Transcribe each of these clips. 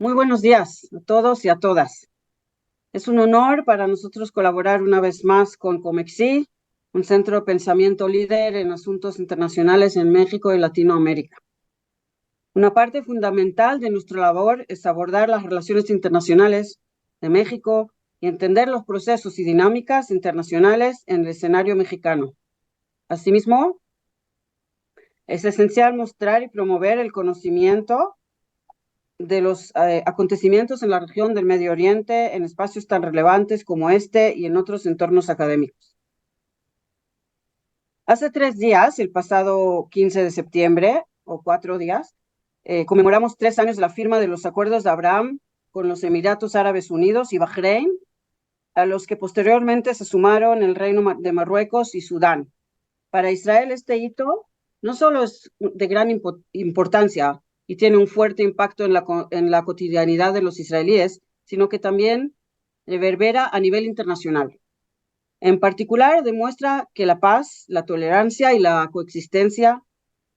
Muy buenos días a todos y a todas. Es un honor para nosotros colaborar una vez más con Comexi, un centro de pensamiento líder en asuntos internacionales en México y Latinoamérica. Una parte fundamental de nuestra labor es abordar las relaciones internacionales de México y entender los procesos y dinámicas internacionales en el escenario mexicano. Asimismo, es esencial mostrar y promover el conocimiento de los acontecimientos en la región del Medio Oriente en espacios tan relevantes como este y en otros entornos académicos. Hace 3 días, el pasado 15 de septiembre, o 4 días, conmemoramos 3 años de la firma de los acuerdos de Abraham con los Emiratos Árabes Unidos y Bahrein, a los que posteriormente se sumaron el Reino de Marruecos y Sudán. Para Israel este hito no solo es de gran importancia y tiene un fuerte impacto en la cotidianidad de los israelíes, sino que también reverbera a nivel internacional. En particular, demuestra que la paz, la tolerancia y la coexistencia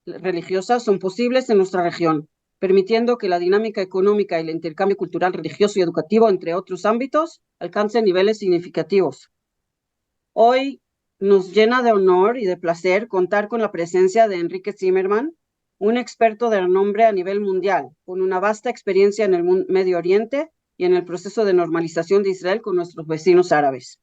religiosa son posibles en nuestra región, permitiendo que la dinámica económica y el intercambio cultural, religioso y educativo, entre otros ámbitos, alcancen niveles significativos. Hoy nos llena de honor y de placer contar con la presencia de Enrique Zimmerman, un experto de renombre a nivel mundial, con una vasta experiencia en el Medio Oriente y en el proceso de normalización de Israel con nuestros vecinos árabes.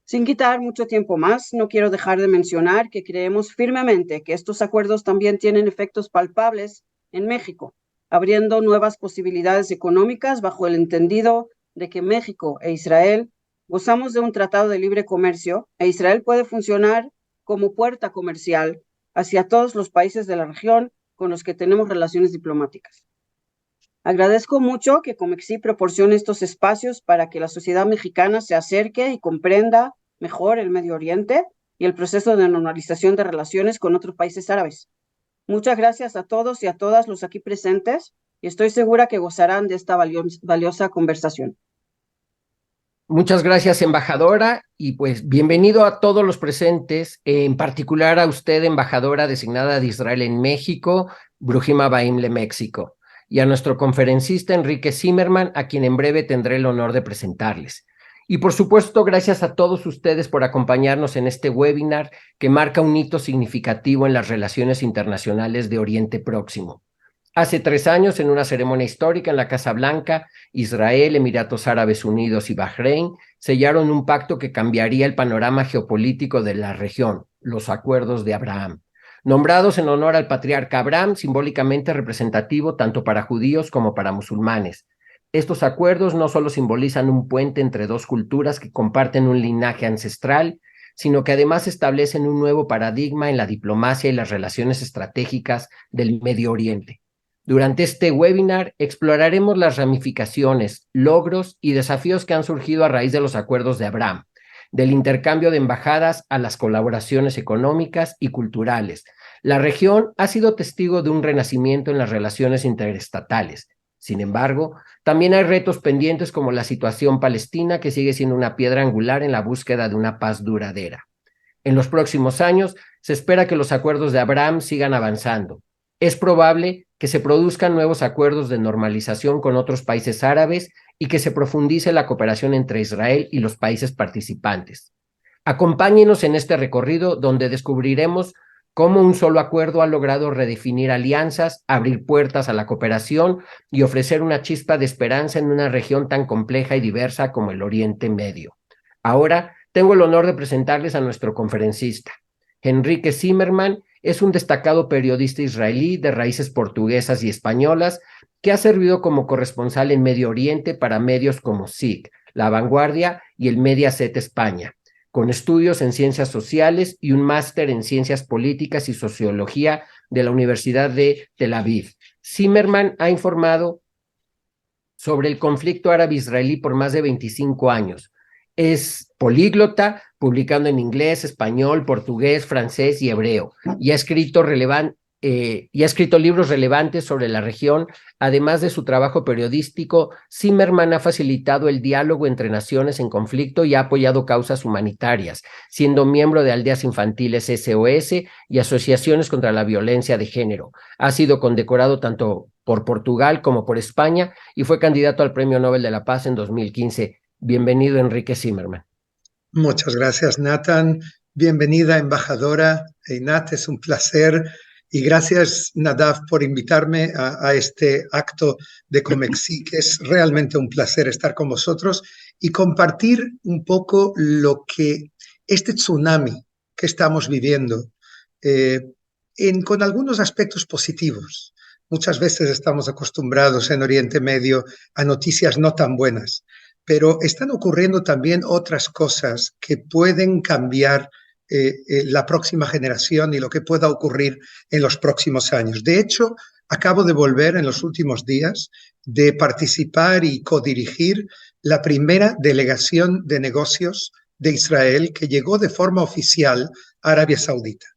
Sin quitar mucho tiempo más, no quiero dejar de mencionar que creemos firmemente que estos acuerdos también tienen efectos palpables en México, abriendo nuevas posibilidades económicas bajo el entendido de que México e Israel gozamos de un tratado de libre comercio e Israel puede funcionar como puerta comercial hacia todos los países de la región con los que tenemos relaciones diplomáticas. Agradezco mucho que Comexi proporcione estos espacios para que la sociedad mexicana se acerque y comprenda mejor el Medio Oriente y el proceso de normalización de relaciones con otros países árabes. Muchas gracias a todos y a todas los aquí presentes y estoy segura que gozarán de esta valiosa conversación. Muchas gracias, embajadora, y pues bienvenido a todos los presentes, en particular a usted, embajadora designada de Israel en México, Brujima Baimle, México, y a nuestro conferencista Enrique Zimmerman, a quien en breve tendré el honor de presentarles. Y por supuesto, gracias a todos ustedes por acompañarnos en este webinar que marca un hito significativo en las relaciones internacionales de Oriente Próximo. Hace 3 años, en una ceremonia histórica en la Casa Blanca, Israel, Emiratos Árabes Unidos y Bahrein sellaron un pacto que cambiaría el panorama geopolítico de la región, los Acuerdos de Abraham, nombrados en honor al patriarca Abraham, simbólicamente representativo tanto para judíos como para musulmanes. Estos acuerdos no solo simbolizan un puente entre dos culturas que comparten un linaje ancestral, sino que además establecen un nuevo paradigma en la diplomacia y las relaciones estratégicas del Medio Oriente. Durante este webinar exploraremos las ramificaciones, logros y desafíos que han surgido a raíz de los acuerdos de Abraham, del intercambio de embajadas a las colaboraciones económicas y culturales. La región ha sido testigo de un renacimiento en las relaciones interestatales. Sin embargo, también hay retos pendientes como la situación palestina, que sigue siendo una piedra angular en la búsqueda de una paz duradera. En los próximos años, se espera que los acuerdos de Abraham sigan avanzando. Es probable que se produzcan nuevos acuerdos de normalización con otros países árabes y que se profundice la cooperación entre Israel y los países participantes. Acompáñenos en este recorrido donde descubriremos cómo un solo acuerdo ha logrado redefinir alianzas, abrir puertas a la cooperación y ofrecer una chispa de esperanza en una región tan compleja y diversa como el Oriente Medio. Ahora tengo el honor de presentarles a nuestro conferencista. Enrique Zimmerman es un destacado periodista israelí de raíces portuguesas y españolas que ha servido como corresponsal en Medio Oriente para medios como SIC, La Vanguardia y el Mediaset España, con estudios en ciencias sociales y un máster en ciencias políticas y sociología de la Universidad de Tel Aviv. Zimmerman ha informado sobre el conflicto árabe-israelí por más de 25 años. Es políglota, publicando en inglés, español, portugués, francés y hebreo, y ha escrito y ha escrito libros relevantes sobre la región. Además de su trabajo periodístico, Zimmerman ha facilitado el diálogo entre naciones en conflicto y ha apoyado causas humanitarias, siendo miembro de Aldeas Infantiles SOS y asociaciones contra la violencia de género. Ha sido condecorado tanto por Portugal como por España y fue candidato al Premio Nobel de la Paz en 2015. Bienvenido, Enrique Zimmerman. Muchas gracias, Nathan. Bienvenida, embajadora Einat, es un placer. Y gracias, Nadav, por invitarme a este acto de Comexi, que es realmente un placer estar con vosotros y compartir un poco lo que este tsunami que estamos viviendo, con algunos aspectos positivos. Muchas veces estamos acostumbrados en Oriente Medio a noticias no tan buenas, pero están ocurriendo también otras cosas que pueden cambiar la próxima generación y lo que pueda ocurrir en los próximos años. De hecho, acabo de volver en los últimos días de participar y codirigir la primera delegación de negocios de Israel que llegó de forma oficial a Arabia Saudita.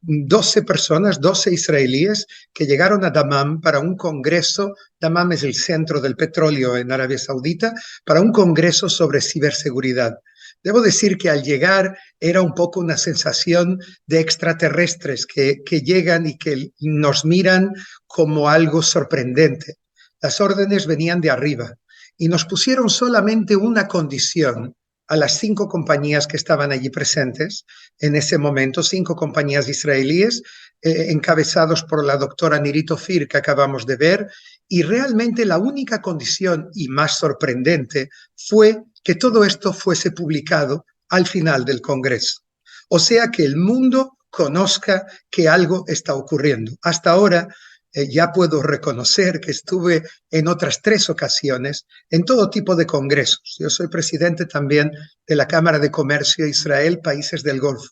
12 personas, 12 israelíes que llegaron a Dammam para un congreso. Dammam es el centro del petróleo en Arabia Saudita, para un congreso sobre ciberseguridad. Debo decir que al llegar era un poco una sensación de extraterrestres que llegan y que nos miran como algo sorprendente. Las órdenes venían de arriba y nos pusieron solamente una condición a las 5 compañías que estaban allí presentes en ese momento, 5 compañías israelíes encabezados por la doctora Nirit Ofir que acabamos de ver, y realmente la única condición y más sorprendente fue que todo esto fuese publicado al final del Congreso. O sea, que el mundo conozca que algo está ocurriendo. Hasta ahora ya puedo reconocer que estuve en otras 3 ocasiones en todo tipo de congresos. Yo soy presidente también de la Cámara de Comercio Israel, Países del Golfo.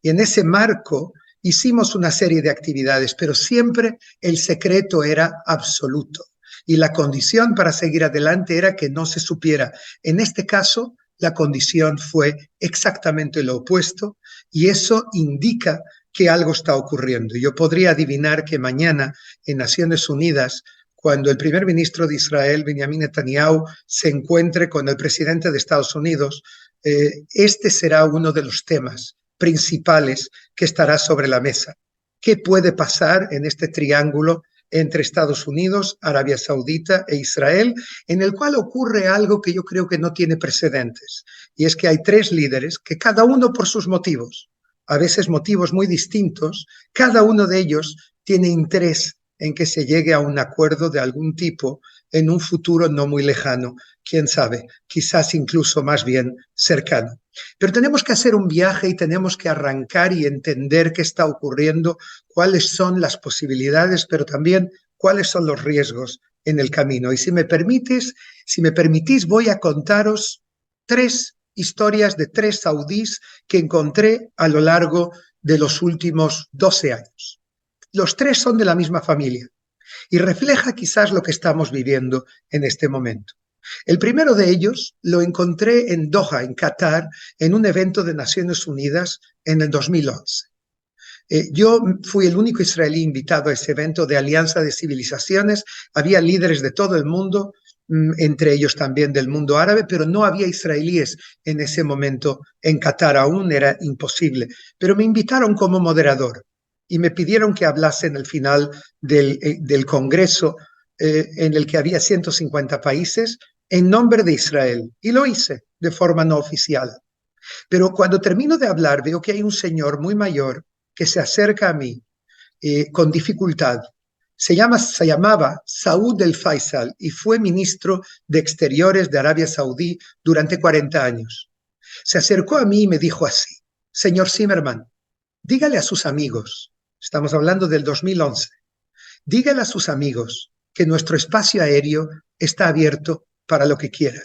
Y en ese marco hicimos una serie de actividades, pero siempre el secreto era absoluto. Y la condición para seguir adelante era que no se supiera. En este caso, la condición fue exactamente lo opuesto y eso indica que algo está ocurriendo. Yo podría adivinar que mañana en Naciones Unidas, cuando el primer ministro de Israel, Benjamin Netanyahu, se encuentre con el presidente de Estados Unidos, este será uno de los temas principales que estará sobre la mesa. ¿Qué puede pasar en este triángulo entre Estados Unidos, Arabia Saudita e Israel, en el cual ocurre algo que yo creo que no tiene precedentes? Y es que hay 3 líderes que cada uno por sus motivos, a veces motivos muy distintos, cada uno de ellos tiene interés en que se llegue a un acuerdo de algún tipo en un futuro no muy lejano, quién sabe, quizás incluso más bien cercano. Pero tenemos que hacer un viaje y tenemos que arrancar y entender qué está ocurriendo, cuáles son las posibilidades, pero también cuáles son los riesgos en el camino. Y si me permitís, voy a contaros 3 historias de 3 saudíes que encontré a lo largo de los últimos 12 años. Los 3 son de la misma familia y refleja quizás lo que estamos viviendo en este momento. El primero de ellos lo encontré en Doha, en Qatar, en un evento de Naciones Unidas en el 2011. Yo fui el único israelí invitado a ese evento de Alianza de Civilizaciones. Había líderes de todo el mundo, entre ellos también del mundo árabe, pero no había israelíes en ese momento en Qatar, aún era imposible. Pero me invitaron como moderador y me pidieron que hablase en el final del Congreso, en el que había 150 países, en nombre de Israel. Y lo hice de forma no oficial. Pero cuando termino de hablar, veo que hay un señor muy mayor que se acerca a mí con dificultad. Se llamaba Saud El Faisal y fue ministro de Exteriores de Arabia Saudí durante 40 años. Se acercó a mí y me dijo así: señor Zimmerman, dígale a sus amigos, estamos hablando del 2011, dígale a sus amigos que nuestro espacio aéreo está abierto para lo que quieran.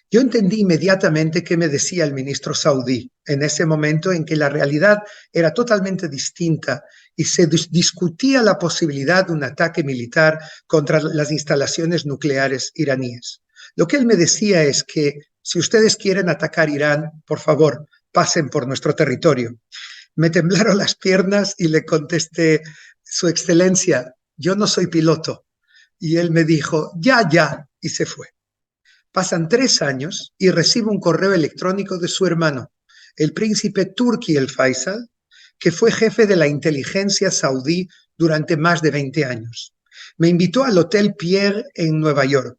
Yo entendí inmediatamente qué me decía el ministro saudí en ese momento en que la realidad era totalmente distinta y se discutía la posibilidad de un ataque militar contra las instalaciones nucleares iraníes. Lo que él me decía es que si ustedes quieren atacar Irán, por favor, pasen por nuestro territorio. Me temblaron las piernas y le contesté, Su Excelencia, yo no soy piloto. Y él me dijo, ya, y se fue. Pasan 3 años y recibo un correo electrónico de su hermano, el príncipe Turki el Faisal, que fue jefe de la inteligencia saudí durante más de 20 años. Me invitó al Hotel Pierre en Nueva York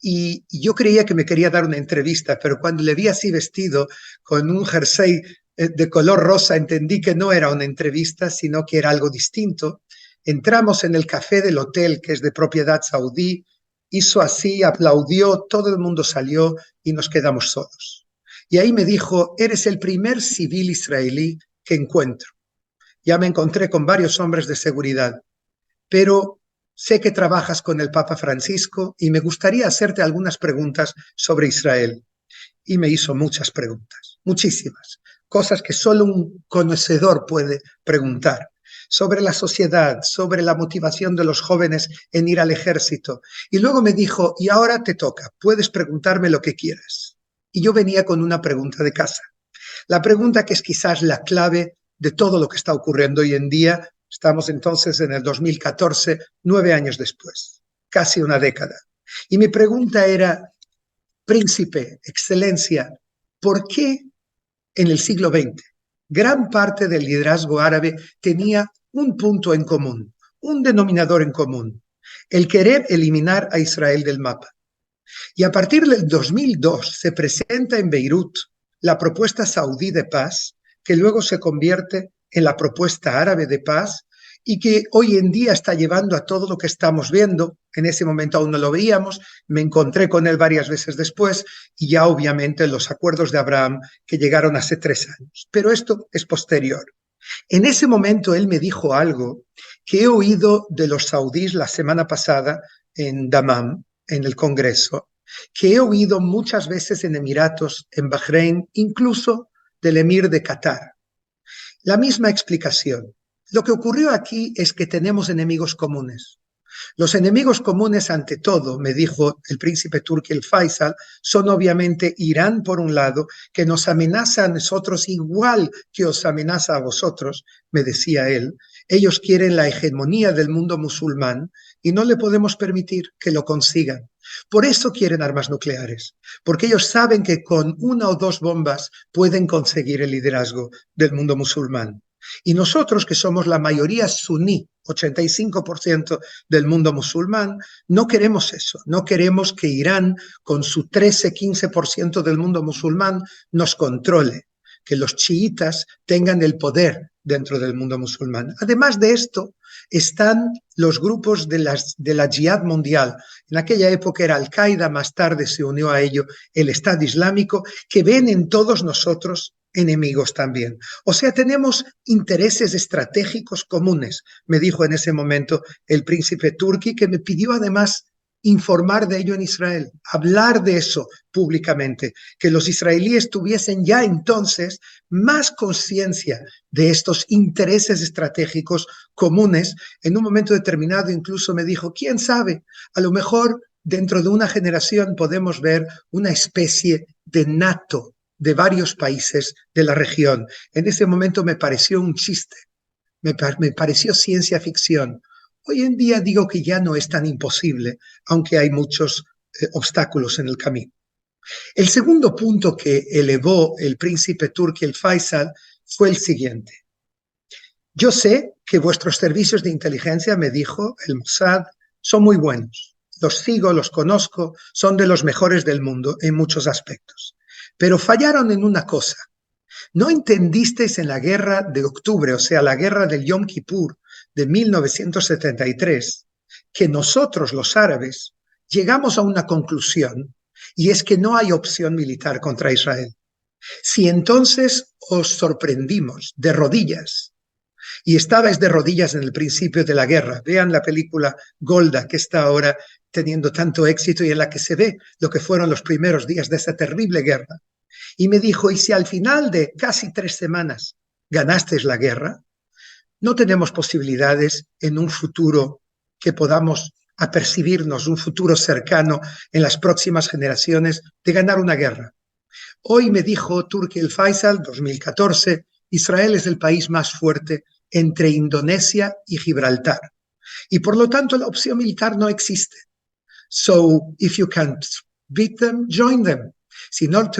y yo creía que me quería dar una entrevista, pero cuando le vi así vestido con un jersey de color rosa, entendí que no era una entrevista, sino que era algo distinto. Entramos en el café del hotel, que es de propiedad saudí, hizo así, aplaudió, todo el mundo salió y nos quedamos solos. Y ahí me dijo, eres el primer civil israelí que encuentro. Ya me encontré con varios hombres de seguridad, pero sé que trabajas con el Papa Francisco y me gustaría hacerte algunas preguntas sobre Israel. Y me hizo muchas preguntas, muchísimas, cosas que solo un conocedor puede preguntar. Sobre la sociedad, sobre la motivación de los jóvenes en ir al ejército. Y luego me dijo, y ahora te toca, puedes preguntarme lo que quieras. Y yo venía con una pregunta de casa. La pregunta que es quizás la clave de todo lo que está ocurriendo hoy en día. Estamos entonces en el 2014, 9 años después, casi una década. Y mi pregunta era, Príncipe, Excelencia, ¿por qué en el siglo XX gran parte del liderazgo árabe tenía un punto en común, un denominador en común, el querer eliminar a Israel del mapa? Y a partir del 2002 se presenta en Beirut la propuesta saudí de paz, que luego se convierte en la propuesta árabe de paz y que hoy en día está llevando a todo lo que estamos viendo. En ese momento aún no lo veíamos, me encontré con él varias veces después y ya obviamente los acuerdos de Abraham que llegaron hace 3 años. Pero esto es posterior. En ese momento él me dijo algo que he oído de los saudíes la semana pasada en Dammam, en el Congreso, que he oído muchas veces en Emiratos, en Bahrein, incluso del emir de Qatar. La misma explicación. Lo que ocurrió aquí es que tenemos enemigos comunes. Los enemigos comunes, ante todo, me dijo el príncipe Turki el Faisal, son obviamente Irán, por un lado, que nos amenaza a nosotros igual que os amenaza a vosotros, me decía él. Ellos quieren la hegemonía del mundo musulmán y no le podemos permitir que lo consigan. Por eso quieren armas nucleares, porque ellos saben que con 1 o 2 bombas pueden conseguir el liderazgo del mundo musulmán. Y nosotros, que somos la mayoría suní, 85% del mundo musulmán, no queremos eso. No queremos que Irán, con su 13-15% del mundo musulmán, nos controle, que los chiitas tengan el poder dentro del mundo musulmán. Además de esto, están los grupos de la Jihad mundial. En aquella época era Al-Qaeda, más tarde se unió a ello el Estado Islámico, que ven en todos nosotros enemigos también. O sea, tenemos intereses estratégicos comunes, me dijo en ese momento el príncipe Turki, que me pidió además informar de ello en Israel, hablar de eso públicamente, que los israelíes tuviesen ya entonces más conciencia de estos intereses estratégicos comunes. En un momento determinado incluso me dijo, ¿quién sabe? A lo mejor dentro de una generación podemos ver una especie de NATO de varios países de la región. En ese momento me pareció un chiste, me pareció ciencia ficción. Hoy en día digo que ya no es tan imposible, aunque hay muchos obstáculos en el camino. El segundo punto que elevó el príncipe Turki el Faisal fue el siguiente. Yo sé que vuestros servicios de inteligencia, me dijo el Mossad, son muy buenos. Los sigo, los conozco, son de los mejores del mundo en muchos aspectos. Pero fallaron en una cosa. No entendisteis en la guerra de octubre, o sea, la guerra del Yom Kippur de 1973, que nosotros, los árabes, llegamos a una conclusión, y es que no hay opción militar contra Israel. Si entonces os sorprendimos de rodillas, y estabais de rodillas en el principio de la guerra, vean la película Golda, que está ahora teniendo tanto éxito y en la que se ve lo que fueron los primeros días de esa terrible guerra. Y me dijo, ¿y si al final de casi 3 semanas ganasteis la guerra? No tenemos posibilidades en un futuro que podamos apercibirnos, un futuro cercano en las próximas generaciones, de ganar una guerra. Hoy me dijo Turki el Faisal, 2014, Israel es el país más fuerte entre Indonesia y Gibraltar. Y por lo tanto la opción militar no existe. So, if you can't beat them, join them. Si no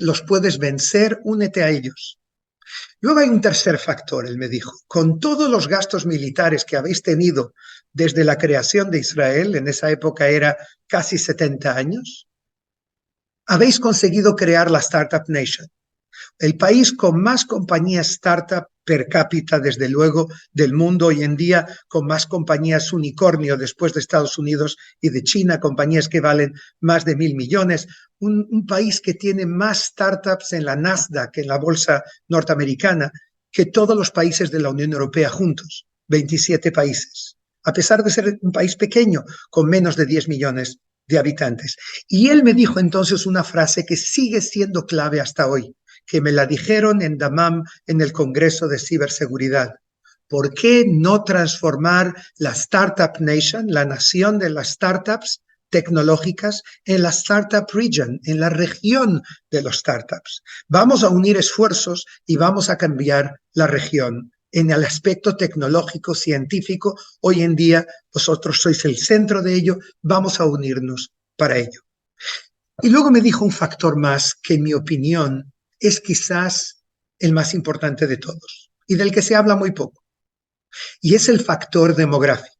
los puedes vencer, únete a ellos. Luego hay un tercer factor, él me dijo. Con todos los gastos militares que habéis tenido desde la creación de Israel, en esa época era casi 70 años, habéis conseguido crear la Startup Nation, el país con más compañías startup per cápita, desde luego, del mundo hoy en día, con más compañías unicornio después de Estados Unidos y de China, compañías que valen más de 1.000 millones, un país que tiene más startups en la Nasdaq, en la bolsa norteamericana, que todos los países de la Unión Europea juntos, 27 países, a pesar de ser un país pequeño, con menos de 10 millones de habitantes. Y él me dijo entonces una frase que sigue siendo clave hasta hoy, que me la dijeron en Dammam en el Congreso de Ciberseguridad. ¿Por qué no transformar la Startup Nation, la nación de las startups tecnológicas, en la Startup Region, en la región de los startups? Vamos a unir esfuerzos y vamos a cambiar la región. En el aspecto tecnológico, científico, hoy en día vosotros sois el centro de ello, vamos a unirnos para ello. Y luego me dijo un factor más que, en mi opinión, es quizás el más importante de todos y del que se habla muy poco, y es el factor demográfico.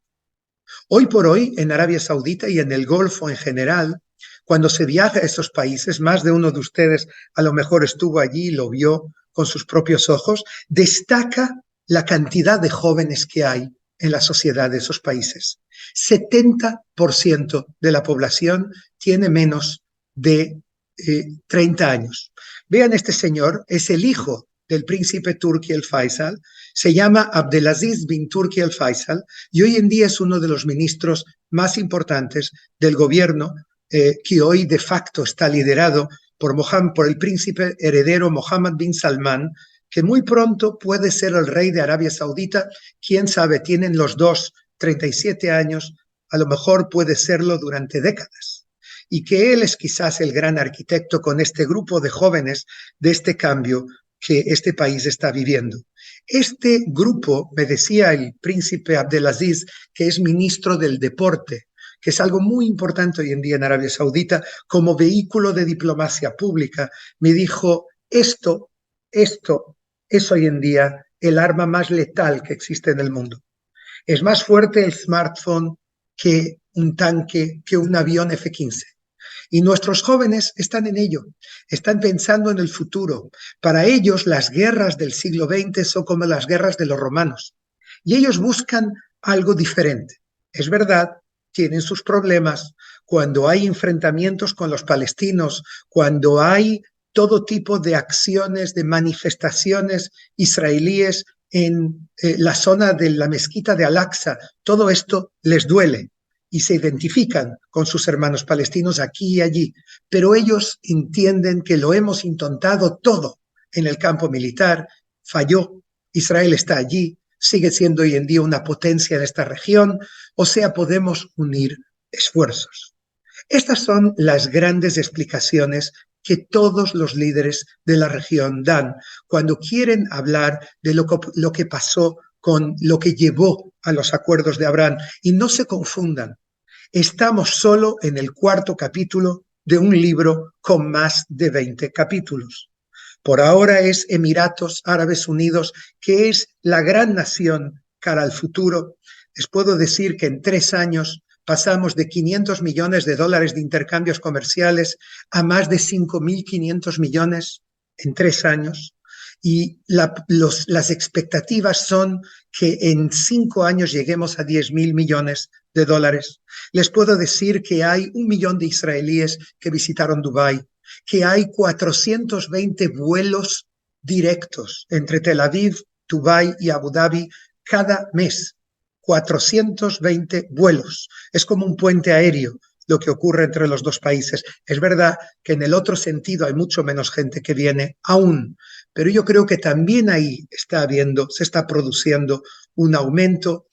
Hoy por hoy, en Arabia Saudita y en el Golfo en general, cuando se viaja a esos países, más de uno de ustedes a lo mejor estuvo allí y lo vio con sus propios ojos, destaca la cantidad de jóvenes que hay en la sociedad de esos países. 70% de la población tiene menos de 30 años. Vean, este señor es el hijo del príncipe Turki el Faisal, se llama Abdelaziz bin Turki el Faisal y hoy en día es uno de los ministros más importantes del gobierno que hoy de facto está liderado por el príncipe heredero Mohammed bin Salman, que muy pronto puede ser el rey de Arabia Saudita. Quién sabe, tienen los dos 37 años, a lo mejor puede serlo durante décadas. Y que él es quizás el gran arquitecto con este grupo de jóvenes de este cambio que este país está viviendo. Este grupo, me decía el príncipe Abdelaziz, que es ministro del deporte, que es algo muy importante hoy en día en Arabia Saudita, como vehículo de diplomacia pública, me dijo, esto es hoy en día el arma más letal que existe en el mundo. Es más fuerte el smartphone que un tanque, que un avión F-15. Y nuestros jóvenes están en ello, están pensando en el futuro. Para ellos las guerras del siglo XX son como las guerras de los romanos. Y ellos buscan algo diferente. Es verdad, tienen sus problemas. Cuando hay enfrentamientos con los palestinos, cuando hay todo tipo de acciones, de manifestaciones israelíes en la zona de la mezquita de Al-Aqsa, todo esto les duele y se identifican con sus hermanos palestinos aquí y allí, pero ellos entienden que lo hemos intentado todo en el campo militar, falló, Israel está allí, sigue siendo hoy en día una potencia en esta región, o sea, podemos unir esfuerzos. Estas son las grandes explicaciones que todos los líderes de la región dan cuando quieren hablar de lo que pasó con lo que llevó a los acuerdos de Abraham. Y no se confundan, estamos solo en el 4º capítulo de un libro con más de 20 capítulos. Por ahora es Emiratos Árabes Unidos, que es la gran nación cara al futuro. Les puedo decir que en 3 años pasamos de $500 millones de intercambios comerciales a más de 5.500 millones en 3 años. Y las expectativas son que en 5 años lleguemos a 10.000 millones de dólares. Les puedo decir que hay 1 millón de israelíes que visitaron Dubái, que hay 420 vuelos directos entre Tel Aviv, Dubái y Abu Dhabi cada mes. 420 vuelos. Es como un puente aéreo lo que ocurre entre los dos países. Es verdad que en el otro sentido hay mucho menos gente que viene aún, pero yo creo que también ahí se está produciendo un aumento.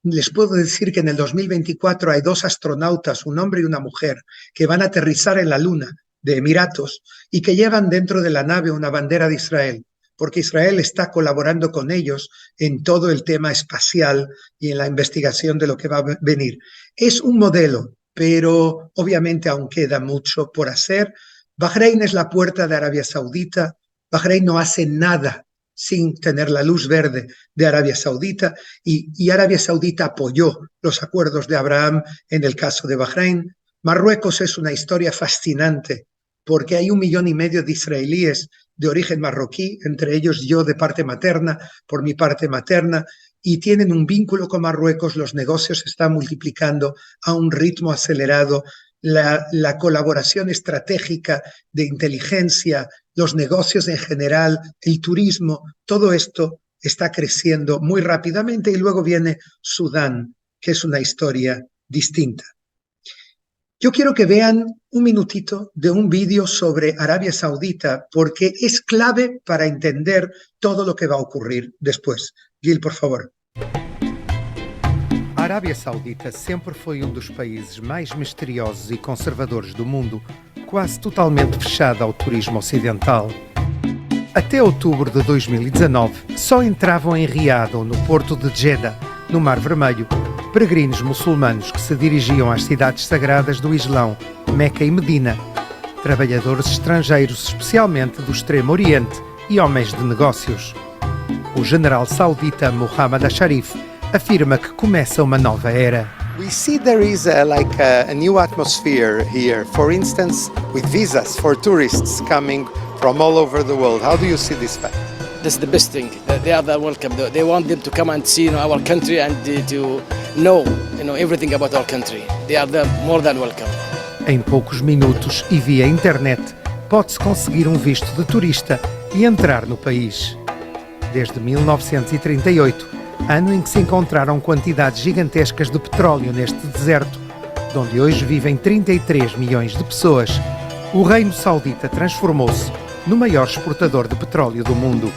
Les puedo decir que en el 2024 hay 2 astronautas, un hombre y una mujer, que van a aterrizar en la Luna de Emiratos y que llevan dentro de la nave una bandera de Israel. porque Israel está colaborando con ellos en todo el tema espacial y en la investigación de lo que va a venir. Es un modelo, pero obviamente aún queda mucho por hacer. Bahrein es la puerta de Arabia Saudita. Bahrein no hace nada sin tener la luz verde de Arabia Saudita y Arabia Saudita apoyó los acuerdos de Abraham en el caso de Bahrein. Marruecos es una historia fascinante porque hay 1,5 millones de israelíes de origen marroquí, entre ellos yo de parte materna, por mi parte materna, y tienen un vínculo con Marruecos, los negocios se están multiplicando a un ritmo acelerado, la colaboración estratégica de inteligencia, los negocios en general, el turismo, todo esto está creciendo muy rápidamente y luego viene Sudán, que es una historia distinta. Yo quiero que vean un minutito de un vídeo sobre Arabia Saudita porque es clave para entender todo lo que va a ocurrir después. Gil, por favor. A Arábia Saudita sempre foi dos países mais misteriosos e conservadores do mundo, quase totalmente fechada ao turismo ocidental. Até outubro de 2019, só entravam em Riad ou no porto de Jeddah, no Mar Vermelho, peregrinos muçulmanos que se dirigiam às cidades sagradas do Islão, Meca e Medina, trabalhadores estrangeiros, especialmente do Extremo Oriente, e homens de negócios. O general saudita Mohammed al-Sharif afirma que começa uma nova era. We see there is a new atmosphere here, for instance, with visas for tourists coming from all over the world. How do you see this fact? This is the best thing. They are welcome. They want them to come and see our country and to know everything about our country. They are more than welcome. Em poucos minutos e via internet, pode-se conseguir um visto de turista e entrar no país. Desde 1938, ano em que se encontraram quantidades gigantescas de petróleo neste deserto, de onde hoje vivem 33 milhões de pessoas, o Reino Saudita transformou-se no maior exportador de petróleo do mundo.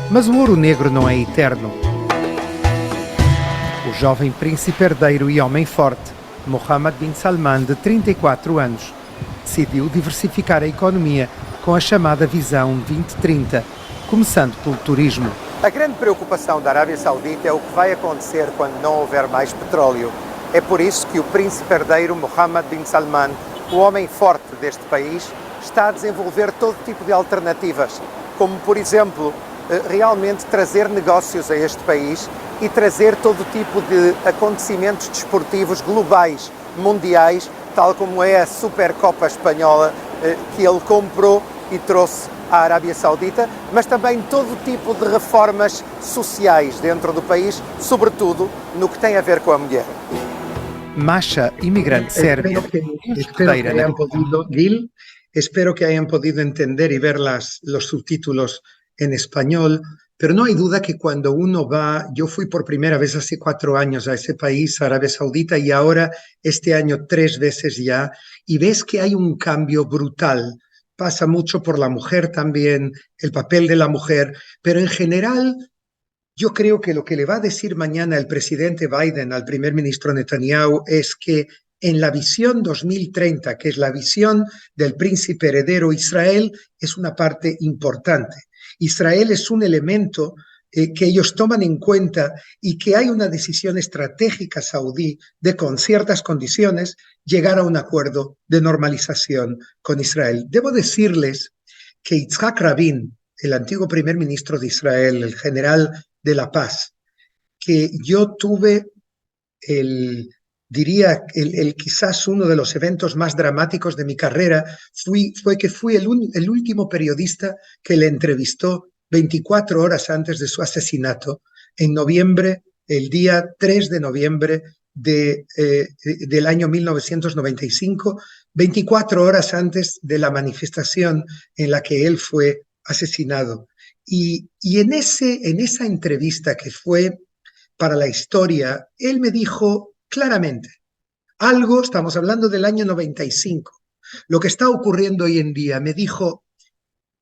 Mas o ouro negro não é eterno. O jovem príncipe herdeiro e homem forte, Mohammed bin Salman, de 34 anos, decidiu diversificar a economia com a chamada Visão 2030, começando pelo turismo. A grande preocupação da Arábia Saudita é o que vai acontecer quando não houver mais petróleo. É por isso que o príncipe herdeiro Mohammed bin Salman, o homem forte deste país, está a desenvolver todo tipo de alternativas, como, por exemplo, realmente trazer negócios a este país e trazer todo tipo de acontecimentos desportivos globais, mundiais, tal como é a Supercopa Espanhola, que ele comprou e trouxe à Arábia Saudita, mas também todo tipo de reformas sociais dentro do país, sobretudo no que tem a ver com a mulher. Masha, imigrante sérbia. Espero que hayan podido entender y ver los subtítulos en español, pero no hay duda que cuando uno va, yo fui por primera vez hace 4 años a ese país, Arabia Saudita, y ahora este año 3 veces ya, y ves que hay un cambio brutal. Pasa mucho por la mujer también, el papel de la mujer, pero en general yo creo que lo que le va a decir mañana el presidente Biden al primer ministro Netanyahu es que en la visión 2030, que es la visión del príncipe heredero, Israel es una parte importante. Israel es un elemento que ellos toman en cuenta y que hay una decisión estratégica saudí de, con ciertas condiciones, llegar a un acuerdo de normalización con Israel. Debo decirles que Yitzhak Rabin, el antiguo primer ministro de Israel, el general de la paz, que yo tuve quizás uno de los eventos más dramáticos de mi carrera, fue que fui el último periodista que le entrevistó 24 horas antes de su asesinato, en noviembre, el día 3 de noviembre del año 1995, 24 horas antes de la manifestación en la que él fue asesinado. Y en esa entrevista que fue para la historia, él me dijo claramente, estamos hablando del año 95, lo que está ocurriendo hoy en día, me dijo,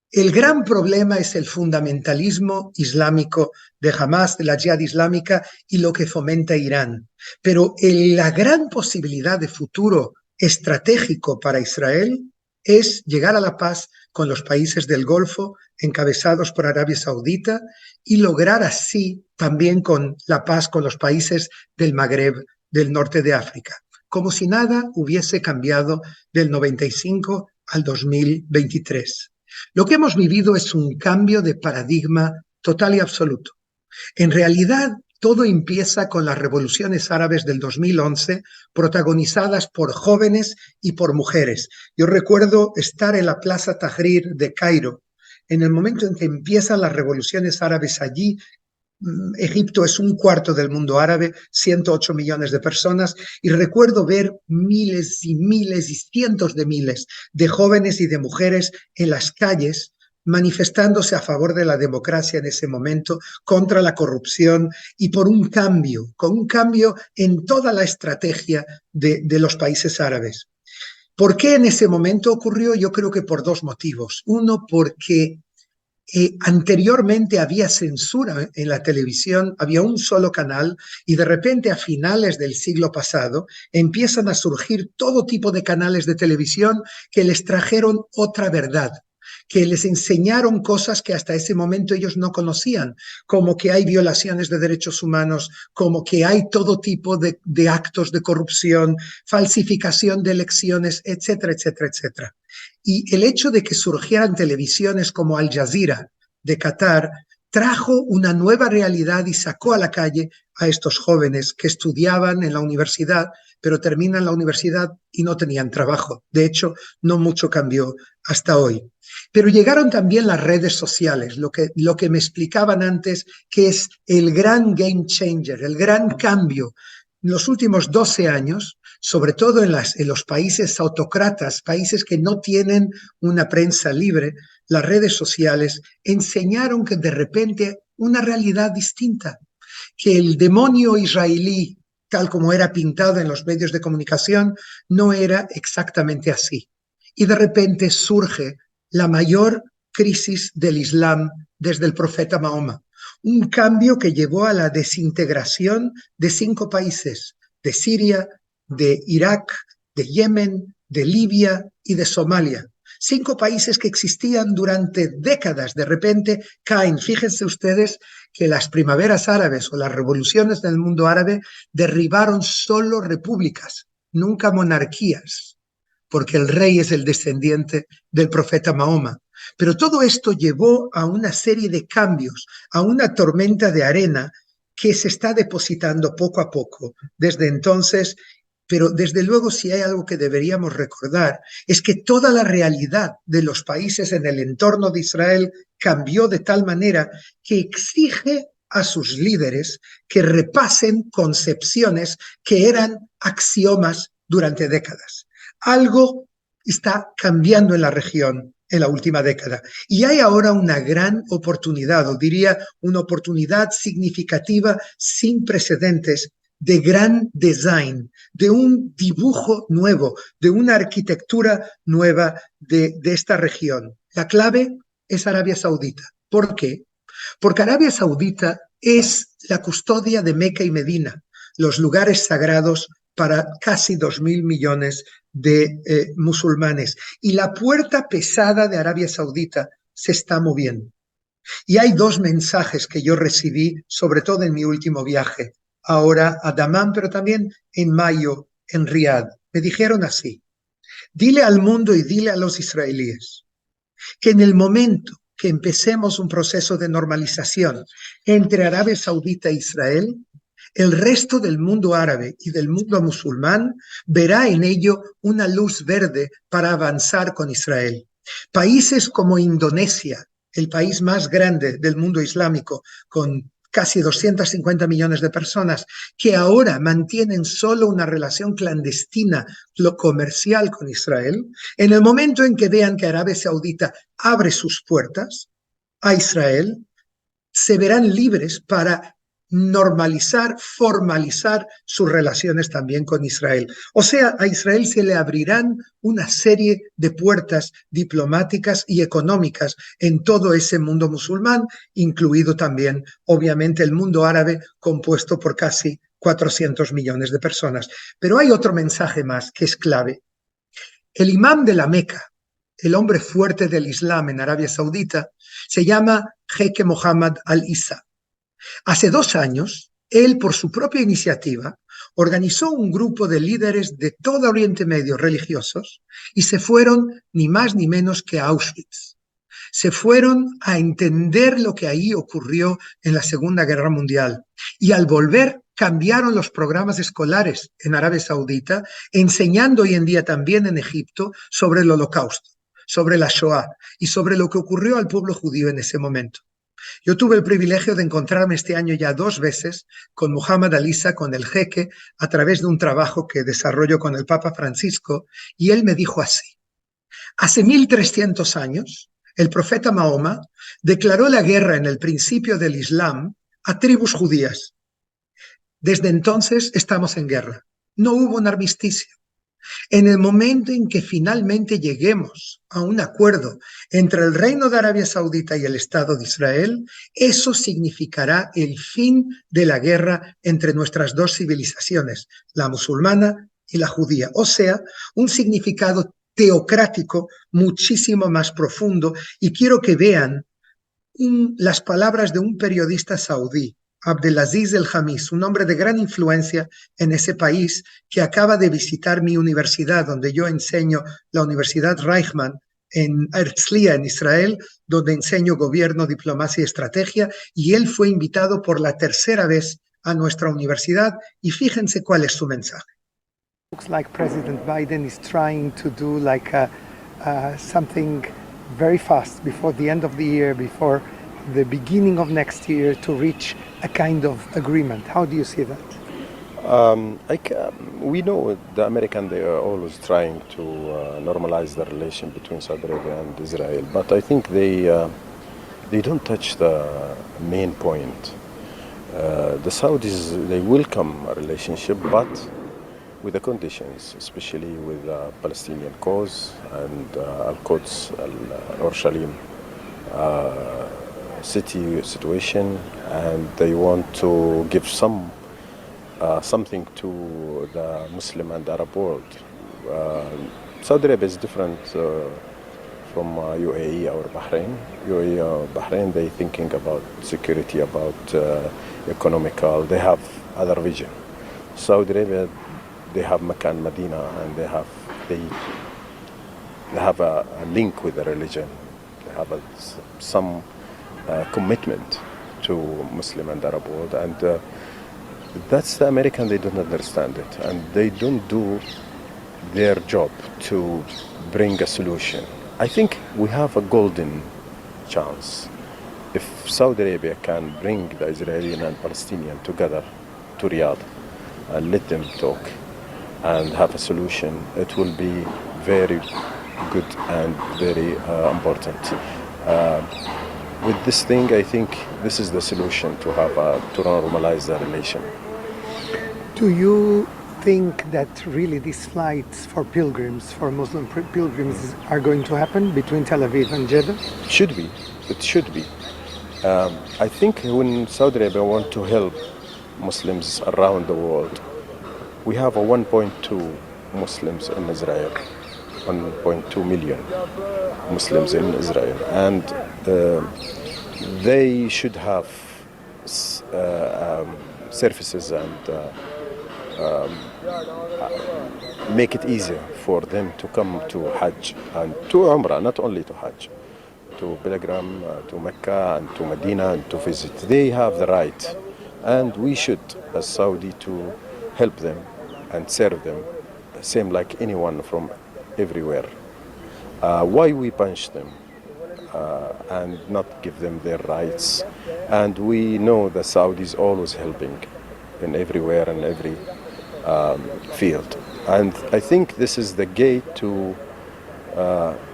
el gran problema es el fundamentalismo islámico de Hamas, de la Jihad islámica y lo que fomenta Irán. Pero la gran posibilidad de futuro estratégico para Israel es llegar a la paz con los países del Golfo, encabezados por Arabia Saudita, y lograr así también con la paz con los países del Magreb, del norte de África, como si nada hubiese cambiado del 95 al 2023. Lo que hemos vivido es un cambio de paradigma total y absoluto. En realidad, todo empieza con las revoluciones árabes del 2011, protagonizadas por jóvenes y por mujeres. Yo recuerdo estar en la Plaza Tahrir de Cairo, en el momento en que empiezan las revoluciones árabes allí. Egipto es un cuarto del mundo árabe, 108 millones de personas, y recuerdo ver miles y miles y cientos de miles de jóvenes y de mujeres en las calles manifestándose a favor de la democracia en ese momento, contra la corrupción y por un cambio, con un cambio en toda la estrategia de los países árabes. ¿Por qué en ese momento ocurrió? Yo creo que por dos motivos. Uno, porque anteriormente había censura en la televisión, había un solo canal, y de repente a finales del siglo pasado empiezan a surgir todo tipo de canales de televisión que les trajeron otra verdad, que les enseñaron cosas que hasta ese momento ellos no conocían, como que hay violaciones de derechos humanos, como que hay todo tipo de actos de corrupción, falsificación de elecciones, etcétera, etcétera, etcétera. Y el hecho de que surgieran televisiones como Al Jazeera de Qatar trajo una nueva realidad y sacó a la calle a estos jóvenes que estudiaban en la universidad, pero terminan la universidad y no tenían trabajo. De hecho, no mucho cambió hasta hoy. Pero llegaron también las redes sociales, lo que me explicaban antes, que es el gran game changer, el gran cambio. En los últimos 12 años, sobre todo en los países autocratas, países que no tienen una prensa libre, las redes sociales enseñaron que de repente una realidad distinta, que el demonio israelí, tal como era pintado en los medios de comunicación, no era exactamente así. Y de repente surge la mayor crisis del Islam desde el profeta Mahoma. Un cambio que llevó a la desintegración de 5 países, de Siria, de Irak, de Yemen, de Libia y de Somalia. 5 países que existían durante décadas, de repente caen. Fíjense ustedes que las primaveras árabes o las revoluciones del mundo árabe derribaron solo repúblicas, nunca monarquías, porque el rey es el descendiente del profeta Mahoma. Pero todo esto llevó a una serie de cambios, a una tormenta de arena que se está depositando poco a poco desde entonces. Pero desde luego, si hay algo que deberíamos recordar, es que toda la realidad de los países en el entorno de Israel cambió de tal manera que exige a sus líderes que repasen concepciones que eran axiomas durante décadas. Algo está cambiando en la región en la última década. Y hay ahora una gran oportunidad, o diría una oportunidad significativa sin precedentes, de gran design, de un dibujo nuevo, de una arquitectura nueva de esta región. La clave es Arabia Saudita. ¿Por qué? Porque Arabia Saudita es la custodia de Meca y Medina, los lugares sagrados para casi 2.000 millones de musulmanes. Y la puerta pesada de Arabia Saudita se está moviendo. Y hay 2 mensajes que yo recibí, sobre todo en mi último viaje, ahora a Dammam, pero también en mayo en Riad. Me dijeron así: dile al mundo y dile a los israelíes que en el momento que empecemos un proceso de normalización entre Arabia Saudita e Israel, el resto del mundo árabe y del mundo musulmán verá en ello una luz verde para avanzar con Israel. Países como Indonesia, el país más grande del mundo islámico, con casi 250 millones de personas, que ahora mantienen solo una relación clandestina, comercial con Israel, en el momento en que vean que Arabia Saudita abre sus puertas a Israel, se verán libres para normalizar, formalizar sus relaciones también con Israel. O sea, a Israel se le abrirán una serie de puertas diplomáticas y económicas en todo ese mundo musulmán, incluido también, obviamente, el mundo árabe, compuesto por casi 400 millones de personas. Pero hay otro mensaje más que es clave. El imán de la Meca, el hombre fuerte del Islam en Arabia Saudita, se llama Jeque Mohammed Al-Isa. Hace 2 años, él, por su propia iniciativa, organizó un grupo de líderes de todo Oriente Medio religiosos y se fueron ni más ni menos que a Auschwitz. Se fueron a entender lo que ahí ocurrió en la Segunda Guerra Mundial y al volver cambiaron los programas escolares en Arabia Saudita, enseñando hoy en día también en Egipto sobre el Holocausto, sobre la Shoah y sobre lo que ocurrió al pueblo judío en ese momento. Yo tuve el privilegio de encontrarme este año ya 2 veces con Mohammed Al-Isa, con el jeque, a través de un trabajo que desarrollo con el Papa Francisco, y él me dijo así: hace 1300 años, el profeta Mahoma declaró la guerra en el principio del Islam a tribus judías. Desde entonces estamos en guerra. No hubo un armisticio. En el momento en que finalmente lleguemos a un acuerdo entre el Reino de Arabia Saudita y el Estado de Israel, eso significará el fin de la guerra entre nuestras 2 civilizaciones, la musulmana y la judía. O sea, un significado teocrático muchísimo más profundo. Y quiero que vean las palabras de un periodista saudí, Abdelaziz El-Hamis, un hombre de gran influencia en ese país, que acaba de visitar mi universidad, donde yo enseño, la Universidad Reichman, en Herzliya, en Israel, donde enseño gobierno, diplomacia y estrategia, y él fue invitado por la 3ª vez a nuestra universidad, y fíjense cuál es su mensaje. Looks like President Biden is trying to do like something very fast before the end of the year, before the beginning of next year, to reach a kind of agreement. How do you see that? We know the Americans, they are always trying to normalize the relation between Saudi Arabia and Israel, but I think they don't touch the main point. The Saudis, they welcome a relationship, but with the conditions, especially with the Palestinian cause and Al-Quds, Al-Urushalim city situation, and they want to give something to the Muslim and Arab world. Saudi Arabia is different from UAE or Bahrain. UAE or Bahrain, they thinking about security, about economical, they have other vision. Saudi Arabia, they have Mecca and Medina, and they have a link with the religion. They have some commitment to Muslim and Arab world, and that's the American. They don't understand it, and they don't do their job to bring a solution. I think we have a golden chance. If Saudi Arabia can bring the Israeli and Palestinian together to Riyadh and let them talk and have a solution, it will be very good and very important. With this thing, I think this is the solution to normalize the relation. Do you think that really these flights for pilgrims, for Muslim pilgrims, are going to happen between Tel Aviv and Jeddah? Should be. It should be. I think when Saudi Arabia want to help Muslims around the world, we have a 1.2 Muslims in Israel, 1.2 million Muslims in Israel, and they should have services and make it easier for them to come to Hajj and to Umrah, not only to Hajj, to Pilgrim, to Mecca and to Medina and to visit. They have the right, and we should, as Saudi, to help them and serve them, same like anyone from everywhere. Why we punish them and not give them their rights? And we know the Saudis always helping in everywhere and every field. And I think this is the gate to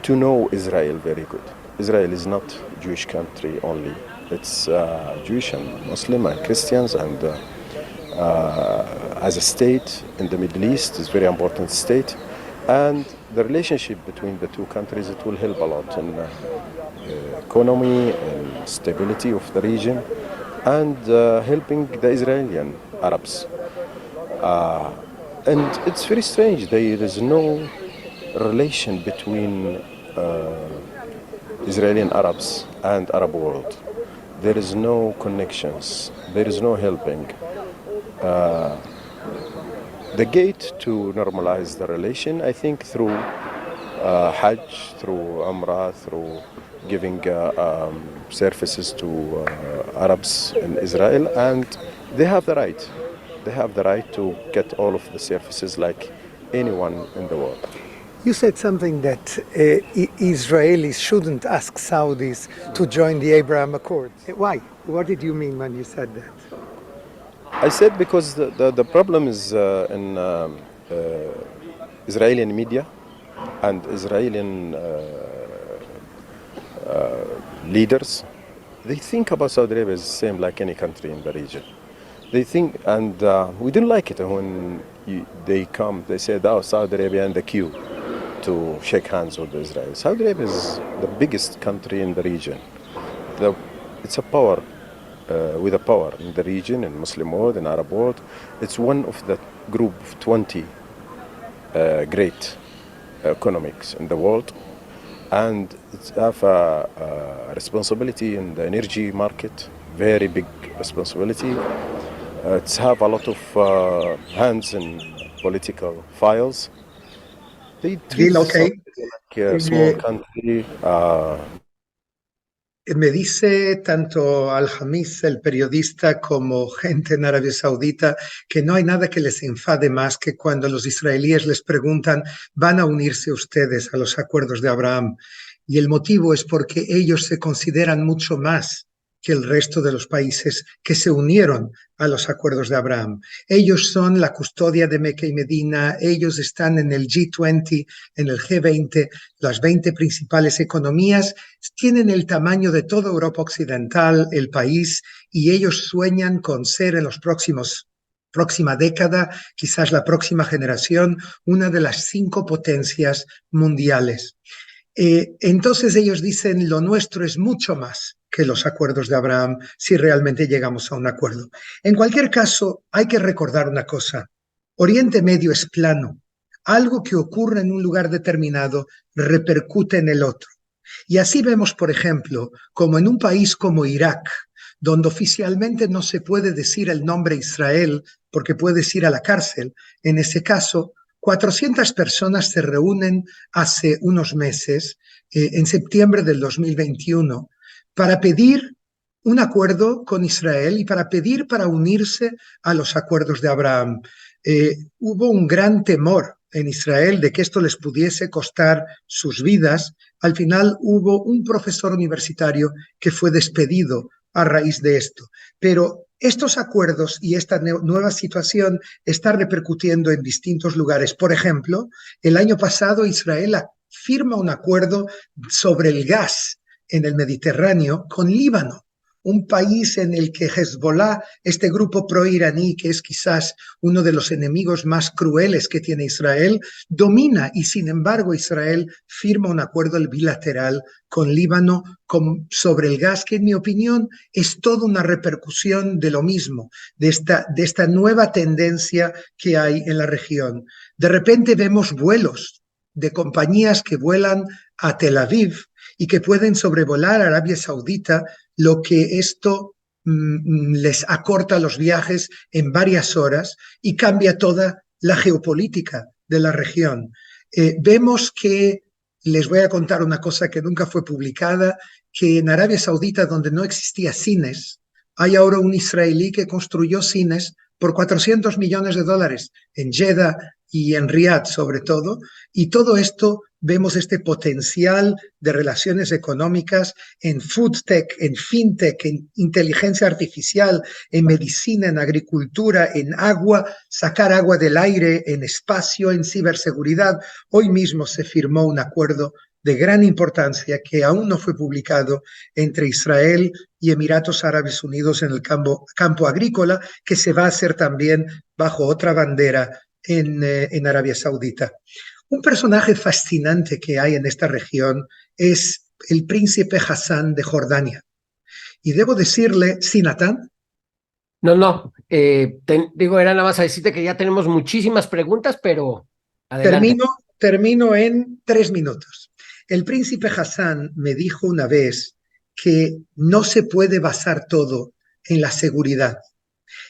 know Israel very good. Israel is not Jewish country only. It's Jewish and Muslim and Christians, and as a state in the Middle East, is very important state. And the relationship between the two countries, it will help a lot in economy and stability of the region, and helping the Israeli Arabs. And it's very strange. There is no relation between Israeli Arabs and Arab world. There is no connections. There is no helping. The gate to normalize the relation, I think, through Hajj, through Umrah, through giving services to Arabs in Israel, and they have the right. They have the right to get all of the services like anyone in the world. You said something that Israelis shouldn't ask Saudis to join the Abraham Accords. Why? What did you mean when you said that? I said because the problem is in Israeli media and Israeli leaders. They think about Saudi Arabia as the same like any country in the region. They think, and we didn't like it when they come, they said, oh, Saudi Arabia in the queue to shake hands with Israel. Saudi Arabia is the biggest country in the region. It's a power, with a power in the region, in Muslim world, in Arab world. It's one of the group of 20 great economics in the world. And it have a responsibility in the energy market, very big responsibility. It's have a lot of hands in political files. They treat okay. like a small country. Me dice tanto Al-Hamis, el periodista, como gente en Arabia Saudita que no hay nada que les enfade más que cuando los israelíes les preguntan ¿van a unirse ustedes a los acuerdos de Abraham? Y el motivo es porque ellos se consideran mucho más que el resto de los países que se unieron a los acuerdos de Abraham. Ellos son la custodia de Meca y Medina, ellos están en el G20, en el G20, las 20 principales economías, tienen el tamaño de toda Europa Occidental, el país, y ellos sueñan con ser en los próxima década, quizás la próxima generación, una de las 5 potencias mundiales. Entonces ellos dicen, lo nuestro es mucho más que los acuerdos de Abraham si realmente llegamos a un acuerdo. En cualquier caso, hay que recordar una cosa. Oriente Medio es plano. Algo que ocurre en un lugar determinado repercute en el otro. Y así vemos, por ejemplo, como en un país como Irak, donde oficialmente no se puede decir el nombre Israel porque puedes ir a la cárcel, en ese caso, 400 personas se reúnen hace unos meses, en septiembre del 2021, para pedir un acuerdo con Israel y para pedir para unirse a los acuerdos de Abraham. Hubo un gran temor en Israel de que esto les pudiese costar sus vidas. Al final hubo un profesor universitario que fue despedido a raíz de esto. Pero estos acuerdos y esta nueva situación está repercutiendo en distintos lugares. Por ejemplo, el año pasado Israel firma un acuerdo sobre el gas en el Mediterráneo con Líbano, un país en el que Hezbollah, este grupo pro-iraní, que es quizás uno de los enemigos más crueles que tiene Israel, domina y sin embargo Israel firma un acuerdo bilateral con Líbano sobre el gas, que en mi opinión es toda una repercusión de lo mismo, de esta nueva tendencia que hay en la región. De repente vemos vuelos de compañías que vuelan a Tel Aviv y que pueden sobrevolar Arabia Saudita, lo que esto les acorta los viajes en varias horas y cambia toda la geopolítica de la región. Vemos que, les voy a contar una cosa que nunca fue publicada, que en Arabia Saudita, donde no existía cines, hay ahora un israelí que construyó cines por $400 millones en Jeddah y en Riyadh sobre todo, y todo esto vemos este potencial de relaciones económicas en food tech, en fintech, en inteligencia artificial, en medicina, en agricultura, en agua, sacar agua del aire, en espacio, en ciberseguridad. Hoy mismo se firmó un acuerdo de gran importancia que aún no fue publicado entre Israel y Emiratos Árabes Unidos en el campo agrícola, que se va a hacer también bajo otra bandera en Arabia Saudita. Un personaje fascinante que hay en esta región es el príncipe Hassan de Jordania. Y debo decirle, ¿sí, Natán? No, digo, era nada más a decirte que ya tenemos muchísimas preguntas, pero adelante. Termino en 3 minutos. el príncipe Hassan me dijo una vez que no se puede basar todo en la seguridad,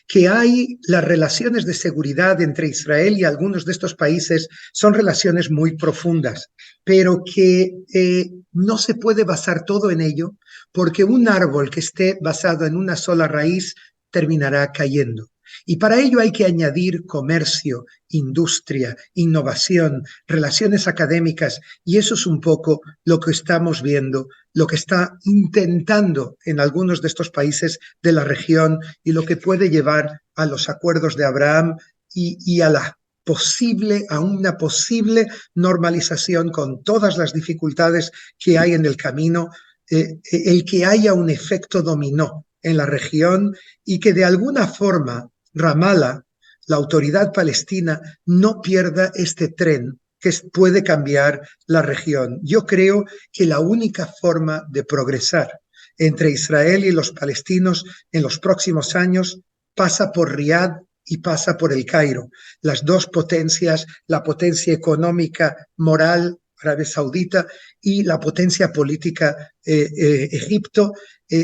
que hay las relaciones de seguridad entre Israel y algunos de estos países son relaciones muy profundas, pero que no se puede basar todo en ello, porque un árbol que esté basado en una sola raíz terminará cayendo. Y para ello hay que añadir comercio, industria, innovación, relaciones académicas, y eso es un poco lo que estamos viendo, lo que está intentando en algunos de estos países de la región y lo que puede llevar a los acuerdos de Abraham y a una posible normalización con todas las dificultades que hay en el camino, el que haya un efecto dominó en la región y que de alguna forma Ramallah, la autoridad palestina, no pierda este tren que puede cambiar la región. Yo creo que la única forma de progresar entre Israel y los palestinos en los próximos años pasa por Riad y pasa por el Cairo. Las dos potencias, la potencia económica, moral, Arabia Saudita, y la potencia política, Egipto,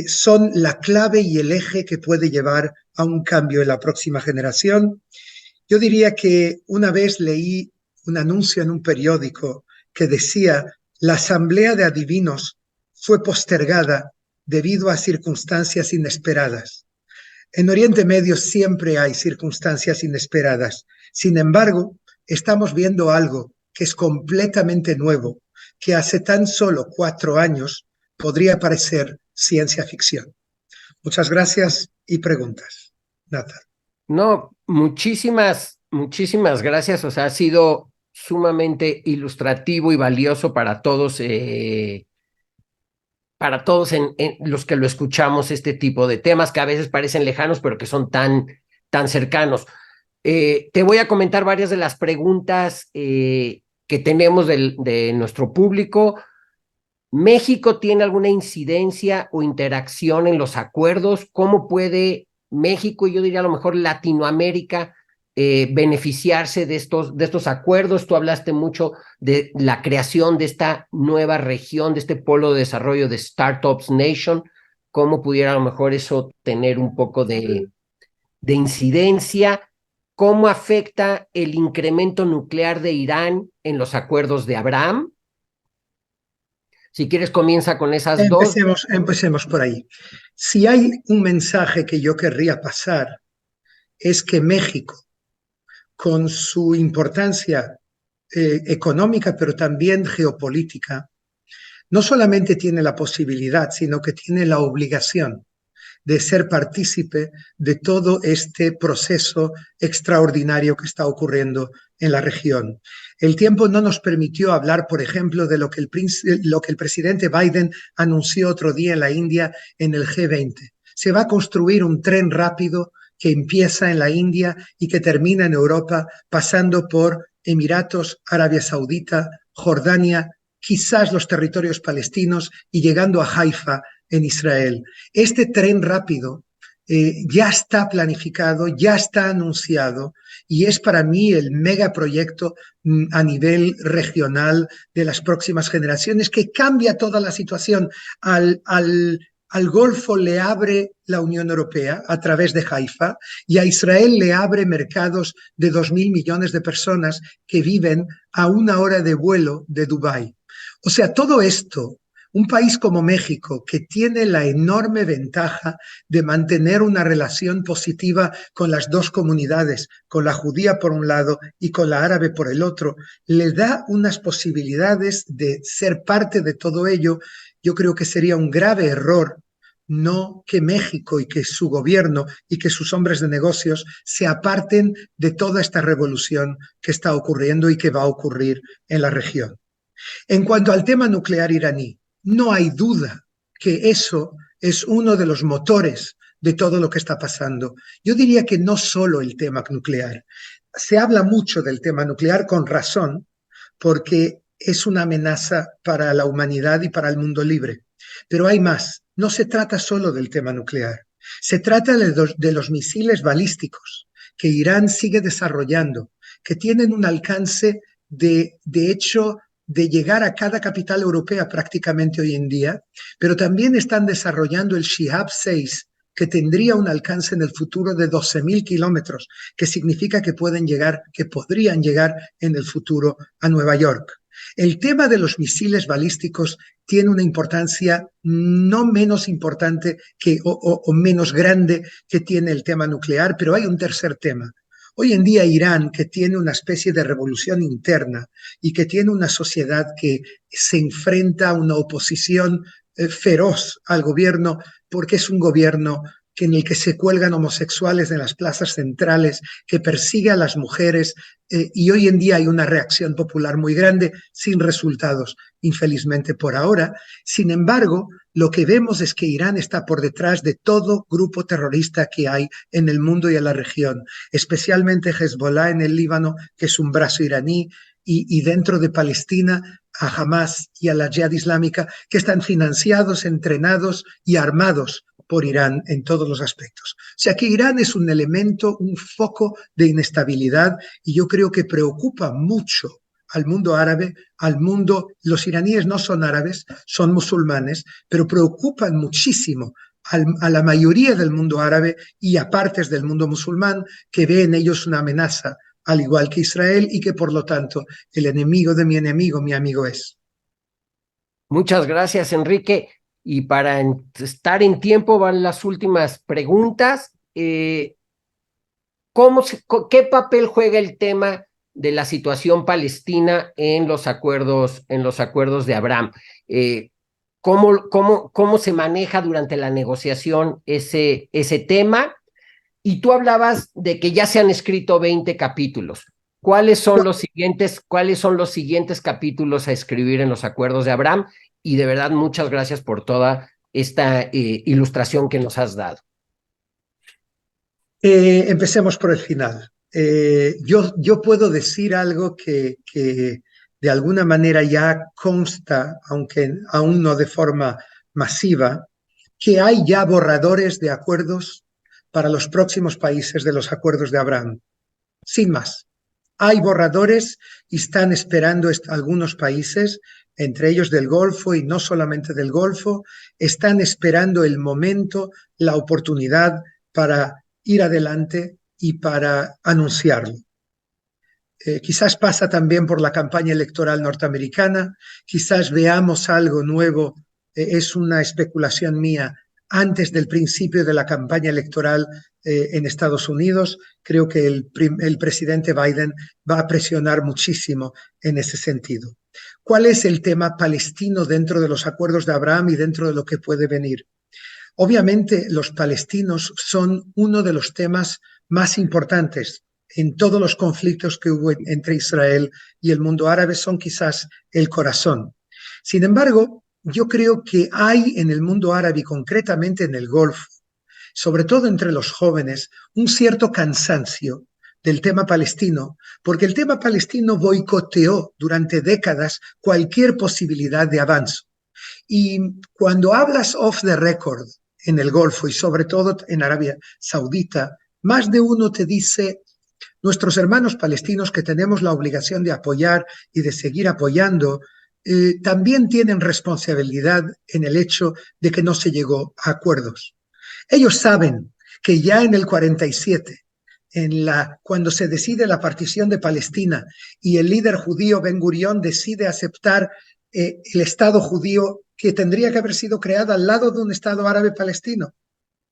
son la clave y el eje que puede llevar a un cambio en la próxima generación. Yo diría que una vez leí un anuncio en un periódico que decía: la asamblea de adivinos fue postergada debido a circunstancias inesperadas. En Oriente Medio siempre hay circunstancias inesperadas. Sin embargo, estamos viendo algo que es completamente nuevo, que hace tan solo 4 años podría parecer ciencia ficción. Muchas gracias y preguntas. Nathan. No, muchísimas gracias. O sea, ha sido sumamente ilustrativo y valioso para todos en los que lo escuchamos, este tipo de temas que a veces parecen lejanos, pero que son tan cercanos. Te voy a comentar varias de las preguntas que tenemos de nuestro público. ¿México tiene alguna incidencia o interacción en los acuerdos? ¿Cómo puede México, y yo diría a lo mejor Latinoamérica, beneficiarse de estos acuerdos? Tú hablaste mucho de la creación de esta nueva región, de este polo de desarrollo de Startups Nation. ¿Cómo pudiera a lo mejor eso tener un poco de incidencia? ¿Cómo afecta el incremento nuclear de Irán en los acuerdos de Abraham? Si quieres, comienza con esas dos. Empecemos por ahí. Si hay un mensaje que yo querría pasar, es que México, con su importancia económica, pero también geopolítica, no solamente tiene la posibilidad, sino que tiene la obligación de ser partícipe de todo este proceso extraordinario que está ocurriendo en la región. El tiempo no nos permitió hablar, por ejemplo, de lo que el presidente Biden anunció otro día en la India en el G20. Se va a construir un tren rápido que empieza en la India y que termina en Europa, pasando por Emiratos, Arabia Saudita, Jordania, quizás los territorios palestinos y llegando a Haifa en Israel. Este tren rápido ya está planificado, ya está anunciado y es para mí el megaproyecto a nivel regional de las próximas generaciones que cambia toda la situación. Al Golfo le abre la Unión Europea a través de Haifa y a Israel le abre mercados de 2.000 millones de personas que viven a 1 hora de vuelo de Dubái. O sea, todo esto, un país como México, que tiene la enorme ventaja de mantener una relación positiva con las dos comunidades, con la judía por un lado y con la árabe por el otro, le da unas posibilidades de ser parte de todo ello. Yo creo que sería un grave error no que México y que su gobierno y que sus hombres de negocios se aparten de toda esta revolución que está ocurriendo y que va a ocurrir en la región. En cuanto al tema nuclear iraní, no hay duda que eso es uno de los motores de todo lo que está pasando. Yo diría que no solo el tema nuclear. Se habla mucho del tema nuclear con razón, porque es una amenaza para la humanidad y para el mundo libre. Pero hay más. No se trata solo del tema nuclear. Se trata de los misiles balísticos que Irán sigue desarrollando, que tienen un alcance de hecho de llegar a cada capital europea prácticamente hoy en día, pero también están desarrollando el Shihab 6, que tendría un alcance en el futuro de 12.000 kilómetros, que significa que podrían llegar en el futuro a Nueva York. El tema de los misiles balísticos tiene una importancia no menos importante o menos grande que tiene el tema nuclear, pero hay un tercer tema. Hoy en día Irán, que tiene una especie de revolución interna y que tiene una sociedad que se enfrenta a una oposición feroz al gobierno, porque es un gobierno en el que se cuelgan homosexuales en las plazas centrales, que persigue a las mujeres, y hoy en día hay una reacción popular muy grande, sin resultados, infelizmente por ahora. Sin embargo, lo que vemos es que Irán está por detrás de todo grupo terrorista que hay en el mundo y en la región, especialmente Hezbollah en el Líbano, que es un brazo iraní, y dentro de Palestina a Hamas y a la Jihad Islámica, que están financiados, entrenados y armados por Irán en todos los aspectos. O sea que Irán es un elemento, un foco de inestabilidad, y yo creo que preocupa mucho al mundo árabe, los iraníes no son árabes, son musulmanes, pero preocupan muchísimo a la mayoría del mundo árabe y a partes del mundo musulmán, que ve en ellos una amenaza, al igual que Israel, y que por lo tanto el enemigo de mi enemigo, mi amigo es. Muchas gracias, Enrique. Y para estar en tiempo van las últimas preguntas. ¿Qué papel juega el tema de la situación palestina en los acuerdos de Abraham? ¿Cómo se maneja durante la negociación ese tema? Y tú hablabas de que ya se han escrito 20 capítulos. ¿Cuáles son los siguientes capítulos a escribir en los acuerdos de Abraham? Y de verdad, muchas gracias por toda esta ilustración que nos has dado. Empecemos por el final. Yo puedo decir algo que de alguna manera ya consta, aunque aún no de forma masiva, que hay ya borradores de acuerdos para los próximos países de los acuerdos de Abraham. Sin más. Hay borradores y están esperando algunos países, entre ellos del Golfo y no solamente del Golfo, están esperando el momento, la oportunidad para ir adelante y para anunciarlo. Quizás pasa también por la campaña electoral norteamericana, quizás veamos algo nuevo, es una especulación mía, antes del principio de la campaña electoral en Estados Unidos. Creo que el presidente Biden va a presionar muchísimo en ese sentido. ¿Cuál es el tema palestino dentro de los acuerdos de Abraham y dentro de lo que puede venir? Obviamente, los palestinos son uno de los temas más importantes en todos los conflictos que hubo entre Israel y el mundo árabe, son quizás el corazón. Sin embargo, yo creo que hay en el mundo árabe y concretamente en el Golfo, sobre todo entre los jóvenes, un cierto cansancio del tema palestino, porque el tema palestino boicoteó durante décadas cualquier posibilidad de avance. Y cuando hablas off the record en el Golfo y sobre todo en Arabia Saudita, más de uno te dice: nuestros hermanos palestinos, que tenemos la obligación de apoyar y de seguir apoyando, también tienen responsabilidad en el hecho de que no se llegó a acuerdos. Ellos saben que ya en el 47, cuando se decide la partición de Palestina y el líder judío Ben Gurión decide aceptar el Estado judío que tendría que haber sido creado al lado de un Estado árabe palestino,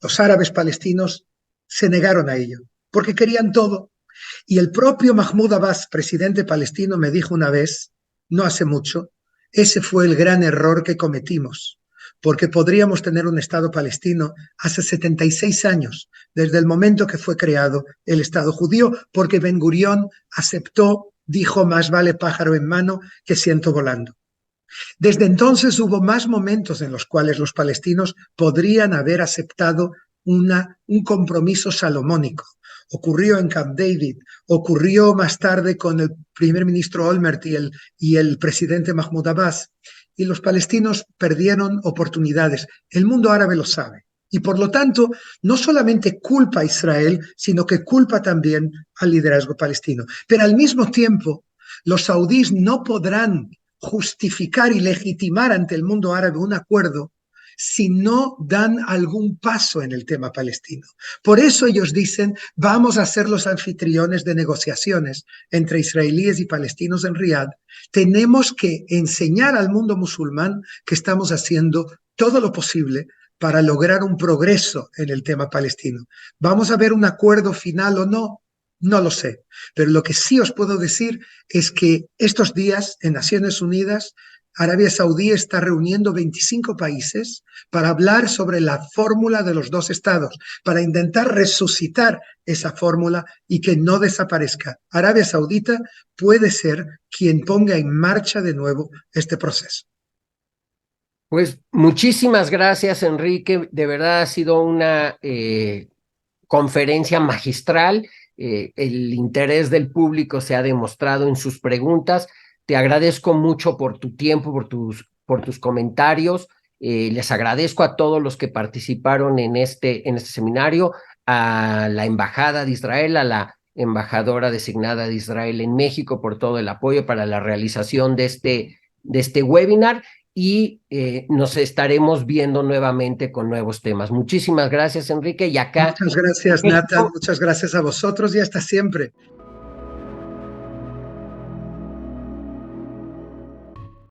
los árabes palestinos se negaron a ello, porque querían todo. Y el propio Mahmoud Abbas, presidente palestino, me dijo una vez, no hace mucho, ese fue el gran error que cometimos, porque podríamos tener un Estado palestino hace 76 años, desde el momento que fue creado el Estado judío, porque Ben Gurión aceptó, dijo: más vale pájaro en mano que ciento volando. Desde entonces hubo más momentos en los cuales los palestinos podrían haber aceptado un compromiso salomónico. Ocurrió en Camp David, ocurrió más tarde con el primer ministro Olmert y el presidente Mahmoud Abbas, y los palestinos perdieron oportunidades. El mundo árabe lo sabe, y por lo tanto no solamente culpa a Israel, sino que culpa también al liderazgo palestino. Pero al mismo tiempo, los saudíes no podrán justificar y legitimar ante el mundo árabe un acuerdo si no dan algún paso en el tema palestino. Por eso ellos dicen, vamos a ser los anfitriones de negociaciones entre israelíes y palestinos en Riad. Tenemos que enseñar al mundo musulmán que estamos haciendo todo lo posible para lograr un progreso en el tema palestino. ¿Vamos a ver un acuerdo final o no? No lo sé, pero lo que sí os puedo decir es que estos días en Naciones Unidas Arabia Saudí está reuniendo 25 países para hablar sobre la fórmula de los dos estados, para intentar resucitar esa fórmula y que no desaparezca. Arabia Saudita puede ser quien ponga en marcha de nuevo este proceso. Pues muchísimas gracias, Enrique. De verdad ha sido una conferencia magistral. El interés del público se ha demostrado en sus preguntas. Te agradezco mucho por tu tiempo, por tus comentarios. Les agradezco a todos los que participaron en este seminario, a la Embajada de Israel, a la embajadora designada de Israel en México por todo el apoyo para la realización de este webinar, y nos estaremos viendo nuevamente con nuevos temas. Muchísimas gracias, Enrique, y acá... Muchas gracias, Nathan. Muchas gracias a vosotros y hasta siempre.